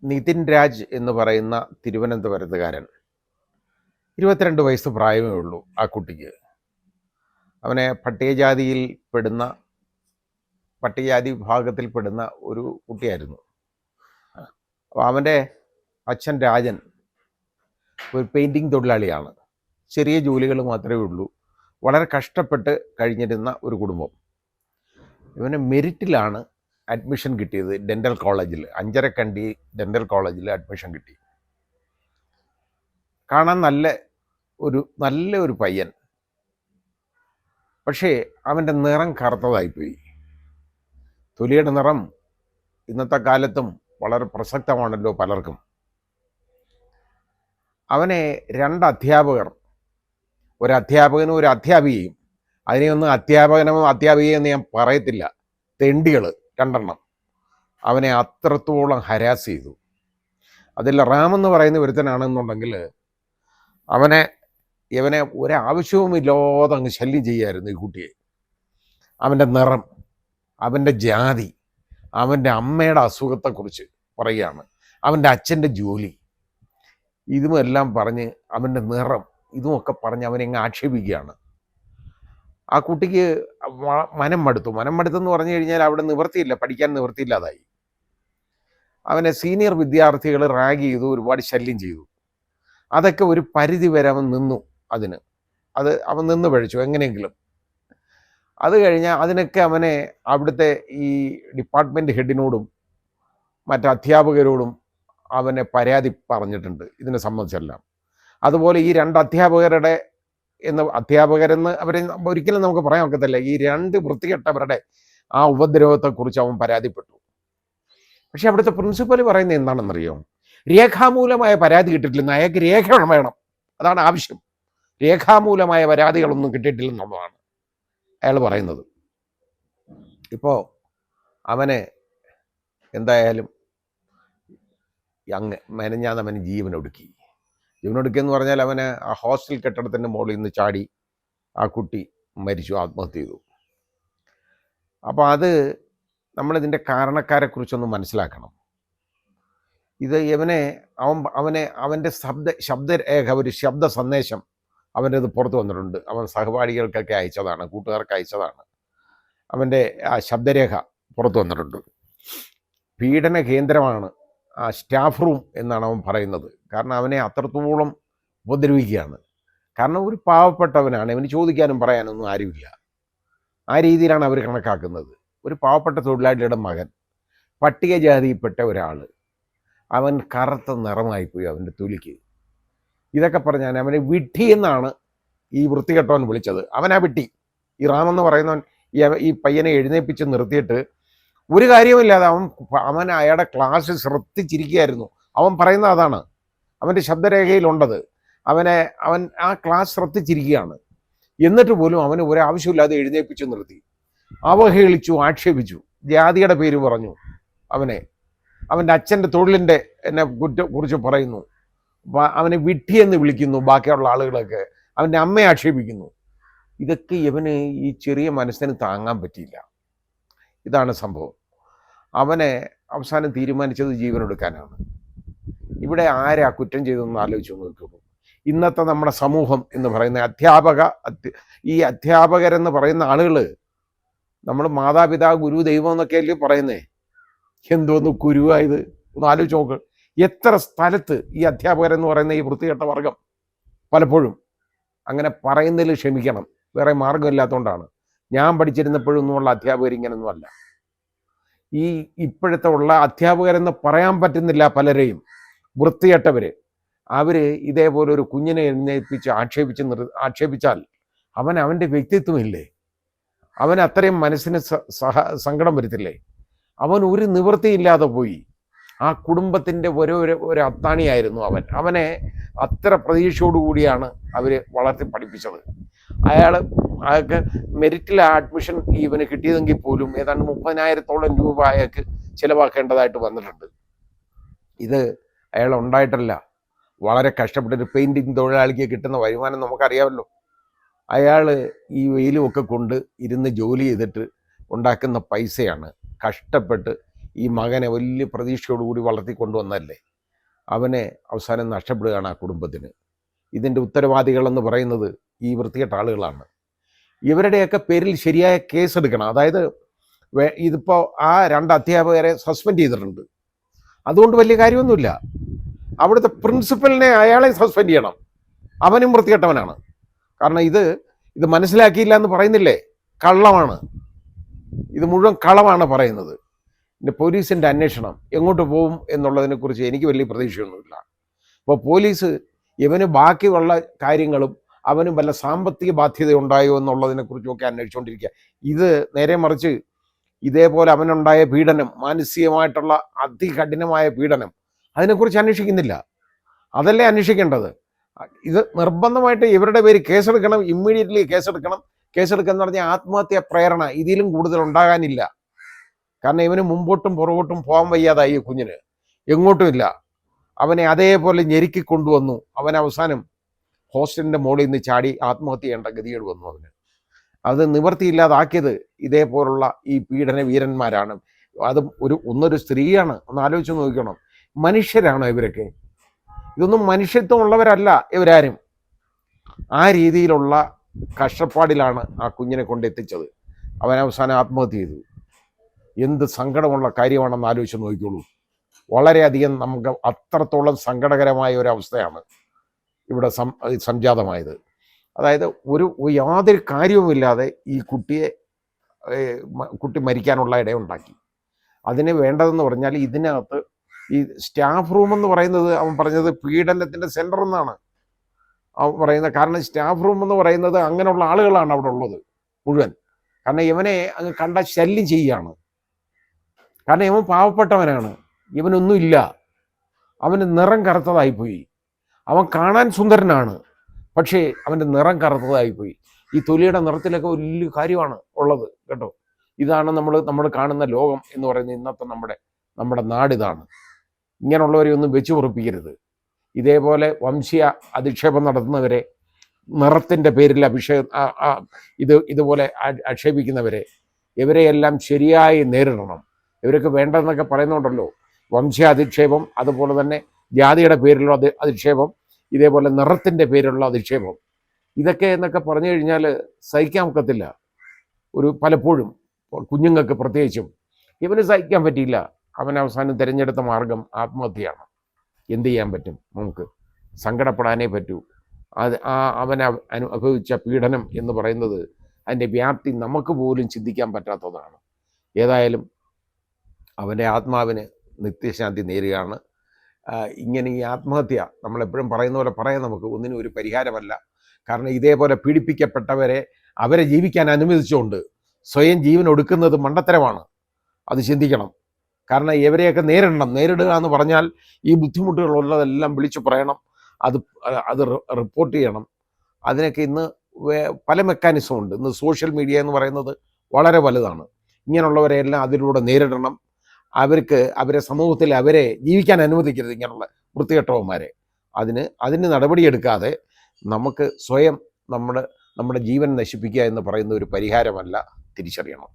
നിതിൻ രാജ് എന്ന് പറയുന്ന തിരുവനന്തപുരത്തുകാരൻ 22 വയസ്സ് പ്രായമേ ഉള്ളൂ ആ കുട്ടിക്ക്. അവനെ പട്ടികജാതി വിഭാഗത്തിൽപ്പെടുന്ന ഒരു കുട്ടിയായിരുന്നു. അപ്പോൾ അവൻ്റെ അച്ഛൻ രാജൻ ഒരു പെയിൻറ്റിങ് തൊഴിലാളിയാണ്. ചെറിയ ജോലികൾ മാത്രമേ ഉള്ളൂ. വളരെ കഷ്ടപ്പെട്ട് കഴിഞ്ഞിരുന്ന ഒരു കുടുംബം. ഇവന് മെറിറ്റിലാണ് അഡ്മിഷൻ കിട്ടിയത്. ഡെൻ്റൽ കോളേജിൽ, അഞ്ചരക്കണ്ടി ഡെൻ്റൽ കോളേജിൽ അഡ്മിഷൻ കിട്ടി. കാണാൻ നല്ല ഒരു പയ്യൻ. പക്ഷേ അവൻ്റെ നിറം കറുത്തതായിപ്പോയി. തൊലിയുടെ നിറം ഇന്നത്തെ കാലത്തും വളരെ പ്രസക്തമാണല്ലോ പലർക്കും. അവനെ 2 അധ്യാപകർ, ഒരു അധ്യാപകനും ഒരു അധ്യാപികയും, അതിനെയൊന്നും അധ്യാപകനോ അധ്യാപികയോ എന്ന് ഞാൻ പറയത്തില്ല, തെണ്ടികൾ 2 അവനെ അത്രത്തോളം ഹരാസ് ചെയ്തു. അതിൽ റാമെന്ന് പറയുന്ന ഒരുത്തനാണെന്നുണ്ടെങ്കിൽ ഇവനെ ഒരാവശ്യവുമില്ലാതെ അങ്ങ് ശല്യം ചെയ്യായിരുന്നു ഈ കുട്ടിയെ. അവൻ്റെ നിറം, അവൻ്റെ ജാതി, അവൻ്റെ അമ്മയുടെ അസുഖത്തെക്കുറിച്ച് പറയുകയാണ്, അവൻ്റെ അച്ഛൻ്റെ ജോലി, ഇതുമെല്ലാം പറഞ്ഞ്, അവൻ്റെ നിറം, ഇതുമൊക്കെ പറഞ്ഞ് അവനെ അങ്ങ് ആക്ഷേപിക്കുകയാണ്. ആ കുട്ടിക്ക് മനം മടുത്തെന്ന് പറഞ്ഞു കഴിഞ്ഞാൽ അവിടെ നിവൃത്തിയില്ല, പഠിക്കാൻ നിവൃത്തിയില്ലാതായി. അവനെ സീനിയർ വിദ്യാർത്ഥികൾ റാഗ് ചെയ്തു, ഒരുപാട് ശല്യം ചെയ്തു. അതൊക്കെ ഒരു പരിധി വരെ അവൻ നിന്നു. അവൻ നിന്ന് പഴിച്ചു എങ്ങനെയെങ്കിലും. അത് കഴിഞ്ഞാൽ അതിനൊക്കെ അവനെ അവിടുത്തെ ഈ ഡിപ്പാർട്ട്മെൻറ്റ് ഹെഡിനോടും മറ്റ് അധ്യാപകരോടും അവനെ പരാതി പറഞ്ഞിട്ടുണ്ട് ഇതിനെ സംബന്ധിച്ചെല്ലാം. അതുപോലെ ഈ 2 അധ്യാപകരെന്ന് അവരെ ഒരിക്കലും നമുക്ക് പറയാൻ ഒക്കത്തില്ല. ഈ 2 വൃത്തികെട്ടവരുടെ ആ ഉപദ്രവത്തെക്കുറിച്ച് അവൻ പരാതിപ്പെട്ടു. പക്ഷെ അവിടുത്തെ പ്രിൻസിപ്പൽ പറയുന്നത് എന്താണെന്നറിയോ? രേഖാമൂലമായ പരാതി കിട്ടിയിട്ടില്ലെന്ന്, അയാൾക്ക് രേഖ വേണം, അതാണ് ആവശ്യം. രേഖാമൂലമായ പരാതികളൊന്നും കിട്ടിയിട്ടില്ലെന്നുള്ളതാണ് അയാൾ പറയുന്നത്. ഇപ്പോൾ അവന് എന്തായാലും മെനഞ്ഞാന്ന് ജീവനൊടുക്കി എന്ന് പറഞ്ഞാൽ അവന് ആ ഹോസ്റ്റൽ കെട്ടിടത്തിൻ്റെ മുകളിൽ നിന്ന് ചാടി ആ കുട്ടി മരിച്ചു, ആത്മഹത്യ ചെയ്തു. അപ്പോൾ നമ്മളിതിൻ്റെ കാരണക്കാരെക്കുറിച്ചൊന്ന് മനസ്സിലാക്കണം. ഇത് അവൻ്റെ ശബ്ദരേഖ, ഒരു ശബ്ദ സന്ദേശം അവൻ്റെ ഇത് പുറത്തു വന്നിട്ടുണ്ട്. അവൻ സഹപാഠികൾക്കൊക്കെ അയച്ചതാണ്, കൂട്ടുകാർക്ക് അയച്ചതാണ്. അവൻ്റെ ആ ശബ്ദരേഖ പുറത്തു വന്നിട്ടുണ്ട്. പീഡന കേന്ദ്രമാണ് ആ സ്റ്റാഫ് റൂം എന്നാണ് അവൻ പറയുന്നത്. കാരണം അവനെ അത്രത്തോളം ഉപദ്രവിക്കുകയാണ്. കാരണം ഒരു പാവപ്പെട്ടവനാണ്, അവന് ചോദിക്കാനും പറയാനൊന്നും ആരുമില്ല. ആ രീതിയിലാണ് അവർ കണക്കാക്കുന്നത്. ഒരു പാവപ്പെട്ട തൊഴിലാളിയുടെ മകൻ, പട്ടികജാതിയിൽപ്പെട്ട ഒരാൾ, അവൻ കറുത്ത നിറമായിപ്പോയി അവൻ്റെ തൊലിക്ക്. ഇതൊക്കെ പറഞ്ഞാൽ അവനെ വിഡ്ഢി എന്നാണ് ഈ വൃത്തികെട്ടവൻ വിളിച്ചത്. അവനാ വിഡ്ഢി. ഈ റാമെന്ന് പറയുന്നവൻ ഈ പയ്യനെ എഴുന്നേൽപ്പിച്ച് നിർത്തിയിട്ട് ഒരു കാര്യമില്ലാതെ അവൻ അയാളുടെ ക്ലാസ് ശ്രദ്ധിച്ചിരിക്കുകയായിരുന്നു. അവൻ പറയുന്ന അതാണ്, അവൻ്റെ ശബ്ദരേഖയിലുണ്ടത്. അവൻ ആ ക്ലാസ് ശ്രദ്ധിച്ചിരിക്കുകയാണ്. എന്നിട്ട് പോലും അവന് ഒരാവശ്യമില്ലാതെ എഴുന്നേൽപ്പിച്ച് നിർത്തി, അവഹേളിച്ചു, ആക്ഷേപിച്ചു, ജാതിയുടെ പേര് പറഞ്ഞു, അവൻ്റെ അച്ഛൻ്റെ തൊഴിലിൻ്റെ കുറിച്ച് പറയുന്നു, അവനെ വിഡ്ഢിയെന്ന് വിളിക്കുന്നു. ബാക്കിയുള്ള ആളുകളൊക്കെ അവൻ്റെ അമ്മയെ ആക്ഷേപിക്കുന്നു. ഇതൊക്കെ ഇവന് ഈ ചെറിയ മനസ്സിന് താങ്ങാൻ പറ്റിയില്ല. ഇതാണ് സംഭവം. അവനെ അവസാനം തീരുമാനിച്ചത് ജീവനെടുക്കാനാണ്. ഇവിടെ ആരാ കുറ്റം ചെയ്തതെന്ന് ആലോചിച്ച് നോക്കുള്ളൂ. ഇന്നത്തെ നമ്മുടെ സമൂഹം എന്ന് പറയുന്ന ഈ അധ്യാപകരെന്ന് പറയുന്ന ആളുകൾ, നമ്മൾ മാതാപിതാ ഗുരു ദൈവം എന്നൊക്കെയല്ലേ പറയുന്നേ. എന്തോന്ന് കുരുവായത് ഒന്ന് ആലോചിച്ച് നോക്ക്. എത്ര സ്ഥലത്ത് ഈ അധ്യാപകരെന്ന് പറയുന്ന ഈ വൃത്തികെട്ട വർഗം പലപ്പോഴും അങ്ങനെ പറയുന്നതിൽ ക്ഷമിക്കണം, വേറെ മാർഗമില്ലാത്തതുകൊണ്ടാണ്. ഞാൻ പഠിച്ചിരുന്നപ്പോഴൊന്നുമുള്ള അധ്യാപകർ ഇങ്ങനൊന്നും അല്ല. ഇപ്പോഴത്തെ ഉള്ള അധ്യാപകരെന്ന് പറയാൻ പറ്റുന്നില്ല പലരെയും. വൃത്തികെട്ടവർ അവർ ഇതേപോലെ ഒരു കുഞ്ഞിനെ എഴുന്നേൽപ്പിച്ച് ആക്ഷേപിച്ചാൽ അവൻ്റെ വ്യക്തിത്വമില്ലേ? അവൻ അത്രയും മനസ്സിന് സങ്കടം വരുത്തില്ലേ? അവൻ ഒരു നിവൃത്തിയില്ലാതെ പോയി. ആ കുടുംബത്തിൻ്റെ ഒരു അത്താണിയായിരുന്നു അവനെ അത്ര പ്രതീക്ഷയോടുകൂടിയാണ് അവർ വളർത്തി പഠിപ്പിച്ചത്. അയാൾക്ക് മെറിറ്റിൽ അഡ്മിഷൻ ഇവന് കിട്ടിയതെങ്കിൽ പോലും ഏതാണ്ട് 30,000-ഓളം രൂപ അയാൾക്ക് ചിലവാക്കേണ്ടതായിട്ട് വന്നിട്ടുണ്ട്. ഇത് അയാൾ ഉണ്ടായിട്ടല്ല, വളരെ കഷ്ടപ്പെട്ടൊരു പെയിൻറ്റിങ് തൊഴിലാളിക്ക് കിട്ടുന്ന വരുമാനം നമുക്കറിയാമല്ലോ. അയാൾ ഈ വെയിലുമൊക്കെ കൊണ്ട് ഇരുന്ന് ജോലി ചെയ്തിട്ട് ഉണ്ടാക്കുന്ന പൈസയാണ് കഷ്ടപ്പെട്ട് ഈ മകനെ വലിയ പ്രതീക്ഷയോടുകൂടി വളർത്തിക്കൊണ്ടുവന്നല്ലേ, അവനെ അവസാനം നഷ്ടപ്പെടുകയാണ് ആ കുടുംബത്തിന്. ഇതിൻ്റെ ഉത്തരവാദികളെന്ന് പറയുന്നത് ഈ വൃത്തികെട്ട ആളുകളാണ്. ഇവരുടെയൊക്കെ പേരിൽ ശരിയായ കേസെടുക്കണം. അതായത് ഇതിപ്പോൾ ആ 2 അധ്യാപകരെ സസ്പെൻഡ് ചെയ്തിട്ടുണ്ട്. അതുകൊണ്ട് വലിയ കാര്യമൊന്നുമില്ല. അവിടുത്തെ പ്രിൻസിപ്പലിനെ അയാളെ സസ്പെൻഡ് ചെയ്യണം. അവനും വൃത്തികെട്ടവനാണ്. കാരണം ഇത് മനസ്സിലാക്കിയില്ല എന്ന് പറയുന്നില്ലേ, കള്ളമാണ്. ഇത് മുഴുവൻ കളവാണ് പറയുന്നത്. പിന്നെ പോലീസിൻ്റെ അന്വേഷണം എങ്ങോട്ട് പോകും എന്നുള്ളതിനെക്കുറിച്ച് എനിക്ക് വലിയ പ്രതീക്ഷയൊന്നുമില്ല. അപ്പോൾ പോലീസ് ഇവന് ബാക്കിയുള്ള കാര്യങ്ങളും അവനും വല്ല സാമ്പത്തിക ബാധ്യത ഉണ്ടായോ എന്നുള്ളതിനെക്കുറിച്ചൊക്കെ അന്വേഷിച്ചുകൊണ്ടിരിക്കുക. ഇത് നേരെ മറിച്ച് ഇതേപോലെ അവനുണ്ടായ പീഡനം, മാനസികമായിട്ടുള്ള അതികഠിനമായ പീഡനം, അതിനെക്കുറിച്ച് അന്വേഷിക്കുന്നില്ല. അതല്ലേ അന്വേഷിക്കേണ്ടത്. ഇത് നിർബന്ധമായിട്ട് ഇവരുടെ പേര് കേസെടുക്കണം, ഇമ്മീഡിയറ്റ്ലി കേസെടുക്കണം. കേസെടുക്കുക പറഞ്ഞാൽ ആത്മഹത്യാ പ്രേരണ ഇതിലും കൂടുതൽ ഉണ്ടാകാനില്ല. കാരണം ഇവന് മുമ്പോട്ടും പുറകോട്ടും പോകാൻ വയ്യാതായി, കുഞ്ഞിന് എങ്ങോട്ടും ഇല്ല. അവനെ അതേപോലെ ഞെരുക്കി കൊണ്ടുവന്നു. അവൻ അവസാനം ഹോസ്റ്റലിൻ്റെ മുകളിൽ നിന്ന് ചാടി ആത്മഹത്യ ചെയ്യേണ്ട ഗതികേട് വന്നു. അവന് അത് നിവർത്തിയില്ലാതാക്കിയത് ഇതേപോലുള്ള ഈ പീഡന വീരന്മാരാണ്. അതും ഒന്നൊരു സ്ത്രീയാണ്. ഒന്ന് ആലോചിച്ച് നോക്കണം. മനുഷ്യരാണോ ഇവരൊക്കെ? ഇതൊന്നും മനുഷ്യത്വമുള്ളവരല്ല ഇവരാരും. ആ രീതിയിലുള്ള കഷ്ടപ്പാടിലാണ് ആ കുഞ്ഞിനെ കൊണ്ടെത്തിച്ചത്. അവൻ അവസാനം ആത്മഹത്യ ചെയ്തു. എന്ത് സങ്കടമുള്ള കാര്യമാണെന്ന് ആലോചിച്ച് നോക്കിക്കോളൂ. വളരെയധികം നമുക്ക് അത്രത്തോളം സങ്കടകരമായ ഒരവസ്ഥയാണ് ഇവിടെ സംജാതമായത്. അതായത് യാതൊരു കാര്യവുമില്ലാതെ ഈ കുട്ടി മരിക്കാനുള്ള ഇടയുണ്ടാക്കി. അതിന് വേണ്ടതെന്ന് പറഞ്ഞാൽ ഇതിനകത്ത് ഈ സ്റ്റാഫ് റൂം എന്ന് പറയുന്നത്, അവൻ പറഞ്ഞത് പീഡനത്തിൻ്റെ സെൻറ്റർ എന്നാണ് അവൻ പറയുന്നത്. കാരണം സ്റ്റാഫ് റൂം എന്ന് പറയുന്നത് അങ്ങനെയുള്ള ആളുകളാണ് അവിടെ ഉള്ളത് മുഴുവൻ. കാരണം ഇവനെ അങ്ങ് കണ്ട ശല്യം ചെയ്യുകയാണ്. കാരണം ഇവൻ പാവപ്പെട്ടവനാണ്, ഇവനൊന്നുമില്ല, അവന് നിറം കറുത്തതായിപ്പോയി. അവൻ കാണാൻ സുന്ദരനാണ്, പക്ഷേ അവൻ്റെ നിറം കറുത്തതായിപ്പോയി. ഈ തൊലിയുടെ നിറത്തിലൊക്കെ വലിയ കാര്യമാണ് ഉള്ളത് കേട്ടോ. ഇതാണ് നമ്മൾ കാണുന്ന ലോകം എന്ന് പറയുന്നത്. ഇന്നത്തെ നമ്മുടെ നാടിതാണ്. ഇങ്ങനെയുള്ളവരെ ഒന്നും വെച്ച് ഉറപ്പിക്കരുത്. ഇതേപോലെ വംശീയ അധിക്ഷേപം നടത്തുന്നവരെ, നിറത്തിൻ്റെ പേരിൽ ഇതുപോലെ ആക്ഷേപിക്കുന്നവരെ, ഇവരെയെല്ലാം ശരിയായി നേരിടണം. ഇവരൊക്കെ വേണ്ടതെന്നൊക്കെ പറയുന്നുണ്ടല്ലോ, വംശീയ അധിക്ഷേപം, അതുപോലെ തന്നെ ജാതിയുടെ പേരിലുള്ള അധിക്ഷേപം, ഇതേപോലെ നിറത്തിൻ്റെ പേരിലുള്ള അധിക്ഷേപം, ഇതൊക്കെ എന്നൊക്കെ പറഞ്ഞു കഴിഞ്ഞാൽ സഹിക്കാൻ ഒക്കത്തില്ല. പലപ്പോഴും കുഞ്ഞുങ്ങൾക്ക് പ്രത്യേകിച്ചും ഇവന് സഹിക്കാൻ പറ്റിയില്ല. അവൻ അവസാനം തിരഞ്ഞെടുത്ത മാർഗം ആത്മഹത്യയാണ്. എന്ത് ചെയ്യാൻ പറ്റും? നമുക്ക് സങ്കടപ്പെടാനേ പറ്റൂ. അവൻ അനുഭവിച്ച പീഡനം എന്ന് പറയുന്നത് അതിൻ്റെ വ്യാപ്തി നമുക്ക് പോലും ചിന്തിക്കാൻ പറ്റാത്തതാണ്. ഏതായാലും അവൻ്റെ ആത്മാവിന് നിത്യശാന്തി നേരുകയാണ്. ഇങ്ങനെ ഈ ആത്മഹത്യ നമ്മളെപ്പോഴും പറയുന്ന പോലെ പറയാൻ നമുക്ക് ഒന്നിനും ഒരു പരിഹാരമല്ല. കാരണം ഇതേപോലെ പീഡിപ്പിക്കപ്പെട്ടവരെ അവരെ ജീവിക്കാൻ അനുവദിച്ചുകൊണ്ട് സ്വയം ജീവൻ ഒടുക്കുന്നത് മണ്ടത്തരമാണ്. അത് ചിന്തിക്കണം. കാരണം ഇവരെയൊക്കെ നേരിടുക എന്ന് പറഞ്ഞാൽ ഈ ബുദ്ധിമുട്ടുകളുള്ളതെല്ലാം വിളിച്ചു പറയണം, അത് റിപ്പോർട്ട് ചെയ്യണം. അതിനൊക്കെ ഇന്ന് പല മെക്കാനിസം ഉണ്ട്. ഇന്ന് സോഷ്യൽ മീഡിയ എന്ന് പറയുന്നത് വളരെ വലുതാണ്. ഇങ്ങനെയുള്ളവരെയെല്ലാം അതിലൂടെ നേരിടണം. അവരെ സമൂഹത്തിൽ അവരെ ജീവിക്കാൻ അനുവദിക്കരുത്, ഇങ്ങനെയുള്ള വൃത്തികെട്ടവന്മാരെ. അതിന് നടപടിയെടുക്കാതെ നമുക്ക് സ്വയം നമ്മുടെ ജീവൻ നശിപ്പിക്കുക എന്ന് പറയുന്ന ഒരു പരിഹാരമല്ല, തിരിച്ചറിയണം.